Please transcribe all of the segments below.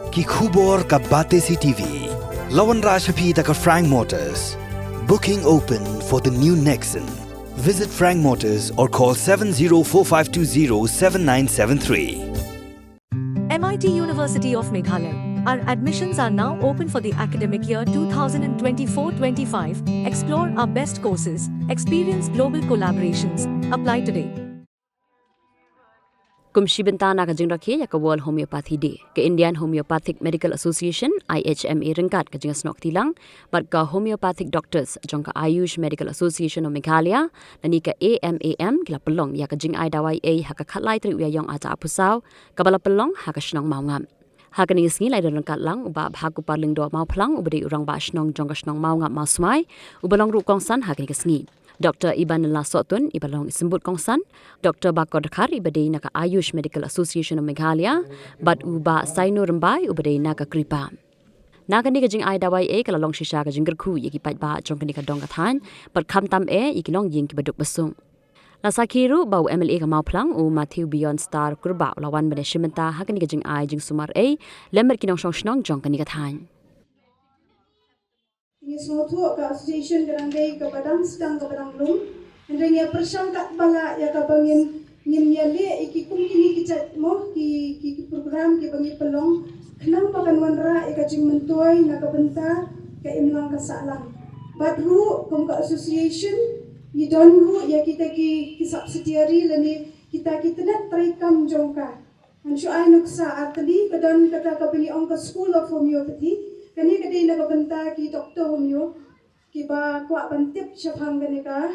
Ki khubor ka bate si TV. Lawan Rashapi taka Frank Motors. Booking open for the new Nexon. Visit Frank Motors or call 7045207973. MIT University of Meghalaya. Our admissions are now open for the academic year 2024-25. Explore our best courses, experience global collaborations. Apply today. Kumshibintana ka jingrakhi ya ka World Homeopathy Day ka Indian Homeopathic Medical Association IHMA ringkat ka jingas nok tilang bat ka Homeopathic Doctors jong ka Ayush Medical Association of Meghalaya nani ka AMAM kila pelong ya ka jing ai dawai a ha ka khatlai tri ya yong ata apusau ka bala pelong ha ka shnong Mawngap ha ka ni sngi lai ringkat lang uba bha ku parling do mau plang ubri urang ba shnong jong ka shnong Mawngap mau smai ubalong ru kongsan ha ka ni ka sngi Dr. Iban Lasotun ibalong isembut kongsan Dr. Bakor Khar ibadei naka Ayush Medical Association of Meghalaya bat uba Saino Rembai ubadei naka Kripa naga ni ka jing ai dawai e kala long shisha ka jingger khu yiki Paidbah jong ka dong ka Thain bat kham tam e yiki long ying ki baduk basung la sakiru bau MLA ka mau plang u Matthew Beyond Star kurba lawan bane shimenta ha ka ni ka jing ai jing sumar e lember kinong shnong jong ka ni ka Thain Ini semua tu ke association keranggai ke badang sedang ke badang lum. Hendaknya persangkat bala ya ke bangin nyemyale iki kum kini kita mo ki program ki bangi pelong kenang pakan wanra ya ke Jingmyntoi nak ke benta ke imlang ke salang. Badru kum ke association ni donru ya kita ki subsidiary lani kita nak terikam jongka. Anshu ai nuksa artali kedan kata ke bangi ong ke School of Homeopathy. Kani kadai nak benta ki doktor homeo ki ba kuat bantip syafang kani ka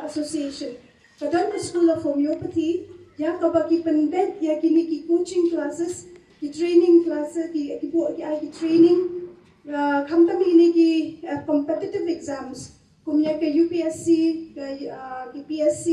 association. Kadang ke School of Homeopathy ya ka bagi pendet ya kini ki coaching classes, ki training classes, ki training kam tami ini ki competitive exams. Kumya ke UPSC ki PSC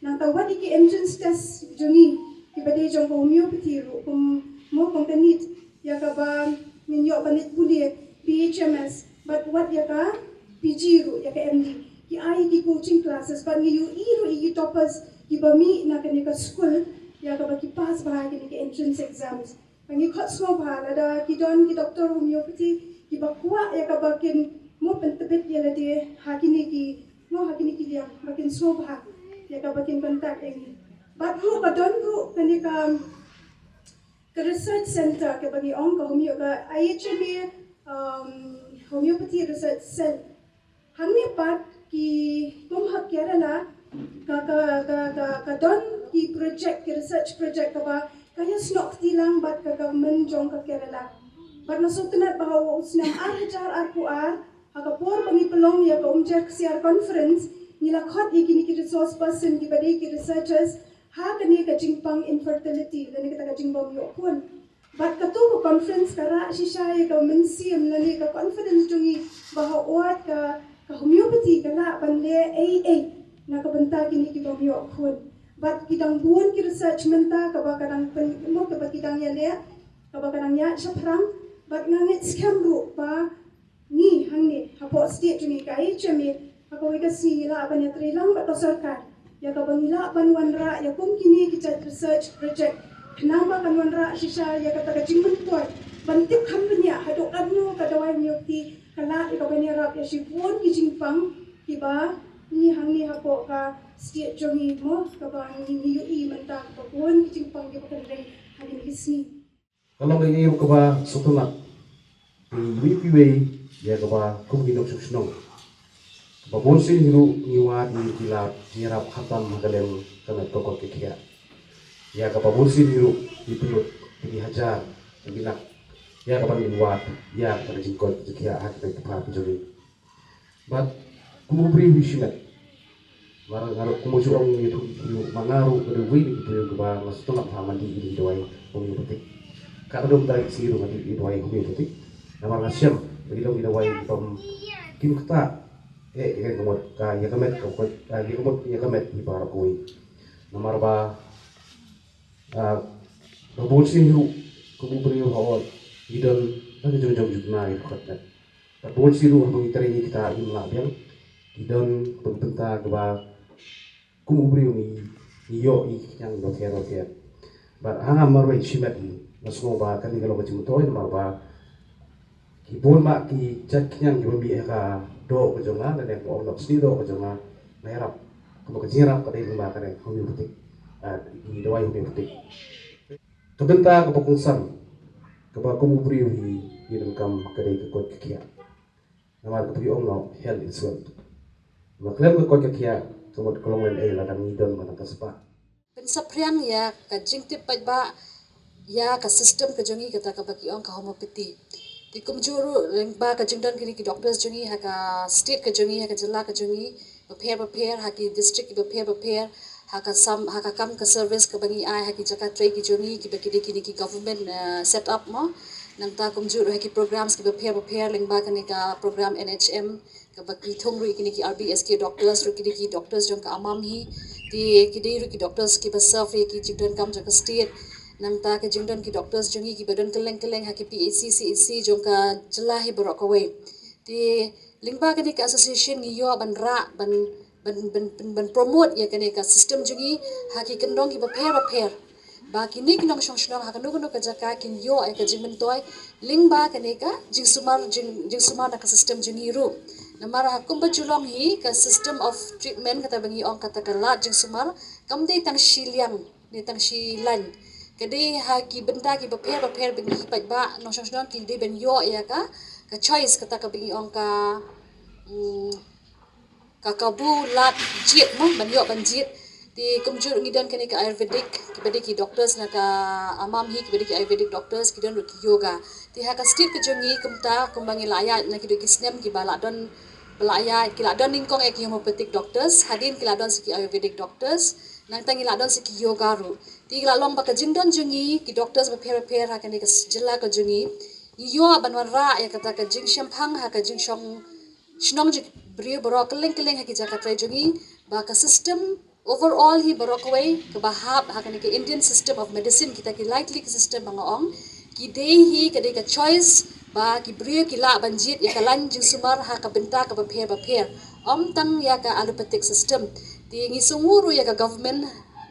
nang tawat ki entrance test juni ki badai jong homeopathy ru kum mo kompenit ya ka ba minyo banit kuliah PHMS but what ya ka PG ru ya ka MD ki ai ki coaching classes but ni you ru i toppers ki bami na ka school ya ka ba ki pass ba ki entrance exams pangi khot so ba ada ki don ki doctor homeopathy ki ba kwa ya ka ba kin mo pentebet ya la de hakini ki dia makin so ba ya ka ba kin kontak eng but ru ba don ru kani ka ke research center ke bagi ong ke IHMA homeopathy research cell hamne pat ki hak Kerala ka don ki project ki research project ka ba kaya snok tilang bat ka government jong ka Kerala bat nasutnat bahawa usnam ar haka por bagi pelong ya ka umjar kesiar conference nila khot ikini ki resource person ki badai ki researchers ha kani ka jingpang infertility lani ka jingbom yo pun bat ka tu conference kara shisha ya ka mensiam lani ka conference jungi bahawa ka homeopathy kala banle AA na ka benta kini ki bom yo pun bat kidang buon ki research menta ka ba kadang mo ka ba kidang ya le ka ba kadang ya shaprang bat ngangit scam ru ba ni hangni hapo state jungi ka HMA ako ika sila abanya trilang ba sarkar ya ka bangila banwanra ya kum kini kita research project kenapa banwanra shisha ya kata ka Jingmyntoi bantik kampanya hadok anu ka dawai myokti kala ika banirap ya shipon ki jingpang kiba ni hangni hapo ka state jongi mo ka ba ni ui menta ka bon ki jingpang ki bakandai hadin kisni kalau ngi ka ba sutuna wi ya ka ba kum ki dok susno Babonsin hiru niwa di kilat nyerap khatam magalem kana toko kekia. Ya ka babonsin hiru di pelut di hajar binak ya ka niwa ya ka jingkot kekia hak ke pa pijoli. But kumubri wishimat. Mara ngaro kumujurong itu mangaru ke wi itu yang ba ngasutuna phamandi di doai homeopathic. Ka dom tarik siru ngati di doai homeopathic. Namar ngasyam begitu di doai pom kim kata yang kemudian kaya kemet di para koi, nomor ba, babonsin hiru kuburi hawal, idon ada jauh juga itu katnya. Babonsin hiru mengitari kita imla biang, idon bententa keba kuburi ini iyo yang dotiar. But hanga marwai shimat ini, Masuk ba kan kalau Jingmyntoi ba kibun mak ki chat kinyang ki bami ka do ko jonga dan yang ko nok sni do ko jonga merap ko ko jirap ka dai ba kan homeopathic di dawai homeopathic kebenta ko pungsan ko ba ko mubri hi dalam kam ka dai ko kia nama ko pi omno health is wealth ma klem ko kia ko mo ko long ai la dan ni don mana ka spa Pensapriang ya ka jingtip Paidbah ya ka system ka jongi kata ka baki ong ka homeopathy. Di kumjuru lengba ka jingdan kini ki doctors jongi ha ka state ka jongi ha ka jilla ka jongi prepare ha ki district ki prepare ha ka kam ka service ka bangi ai ha ki jaka tray ki jongi ki baki kini ki government set up mo nang ta kumjuru ha ki programs ki prepare lengba kani ka program NHM ka baki thongru kini ki RBSK doctors ru kini ki doctors jong ka amam hi ti kidei ru ki doctors ki basaf ri ki jingdan kam jaka state nang ta ke jingdan ki doctors jongi ki badan keleng ha ki PAC CAC jong ka jela hi borok away ti lingba ka ni ka association ni yo ban ra ban promote ya ka ni ka system jongi ha ki kendong ki prepare ba kini kinong shong ha kanu ka jaka kin yo ai ka Jingmyntoi lingba ka ni ka jingsumar na ka system jongi ru namara hakum bajulong hi ka system of treatment kata bangi ong kata kala jingsumar kam dei tang shiliang ni tang shilan kadai ha ki benda ki prepare bangi Paidbah no shong ki dei ben yo ya ka choice kata ka bangi ong ka kabu lat jit mo ban yo ban jit ti kumjur ngidan kani ka ayurvedic ki bade ki doctors na ka amam hi ki bade ki ayurvedic doctors ki dan ki yoga ti ha ka state ki jongi kumta kumbangi laya na ki do ki snem ki bala don belaya ki ladon ningkong ek homeopathic doctors hadin ki ladon si ki ayurvedic doctors nang tangi ladon si ki yoga ru ti lalong ba ka jingdon jongi ki doctors ba prepare ha kani ka jilla ka jongi yo banwan ra ya kata ka jing shampang ha ka jing shong shnong ji brio borok keleng ha ki jaka trai jongi ba ka system overall hi borok way ka bahab ha kani ka Indian system of medicine kita ki likely ki system bangaong ki dei hi ka dei ka choice ba ki brio ki la banjit ya kalan jing sumar ha ka benta ka prepare om tang ya ka allopathic system ti ngi sunguru ya ka government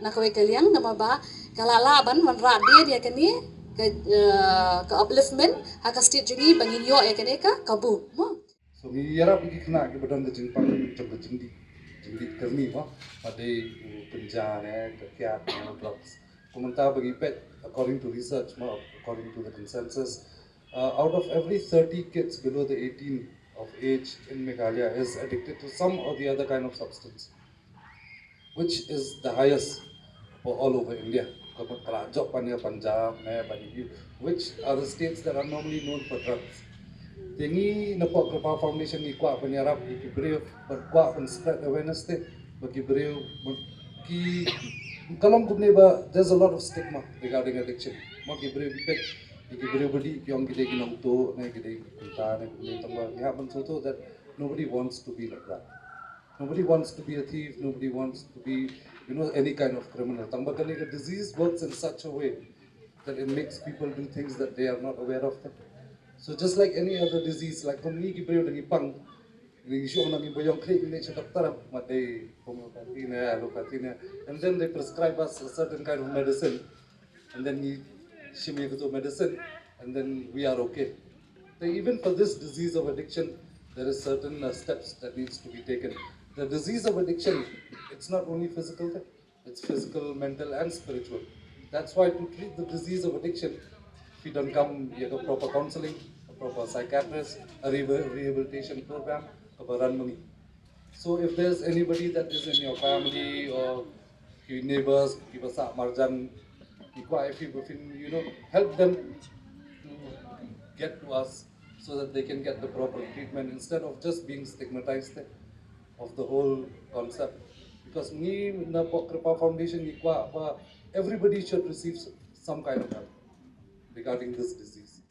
na ka kaliang nama ba kalala ban man ra dia ya kani ka upliftment ha ka state jungi bangin yo ya kani ka kabu mo so mi yara bi kna ki badan de jingpang jab jingdi karni ma ade penjara ka kya drugs kumanta bagi pet according to research ma according to the consensus out of every 30 kids below the 18 of age in Meghalaya is addicted to some or the other kind of substance, which is the highest for all over India. Punjab, which are the states that are normally known for drugs. Tingi na po Kripa Foundation ni kwa panyarap ikibreo berkwa pen spread awareness te bagibreo ki kalam kubne ba there's a lot of stigma regarding addiction. Magibreo bipek ikibreo badi kyong gide ginong to na gide kunta na kubne tamba we happen so that nobody wants to be like that. Nobody wants to be a thief, nobody wants to be any kind of criminal. Tamba kani the disease works in such a way that it makes people do things that they are not aware of. So just like any other disease, like kami gibreo nangi pang, issue nangi boyong klik ni sa doktor matay homeopathy na allopathy na, and then they prescribe us a certain kind of medicine, and then we shimmy to medicine, and then we are okay. So even for this disease of addiction, there is certain steps that needs to be taken. The disease of addiction, it's not only physical, it's physical, mental, and spiritual. That's why to treat the disease of addiction, if you don't come, you have a proper counseling, a proper psychiatrist, a rehabilitation program, a run money. So if there's anybody that is in your family or your neighbors, give us a marjan, if you help them to get to us so that they can get the proper treatment instead of just being stigmatized of the whole concept. Because me, na Kripa Foundation, everybody should receive some kind of help regarding this disease.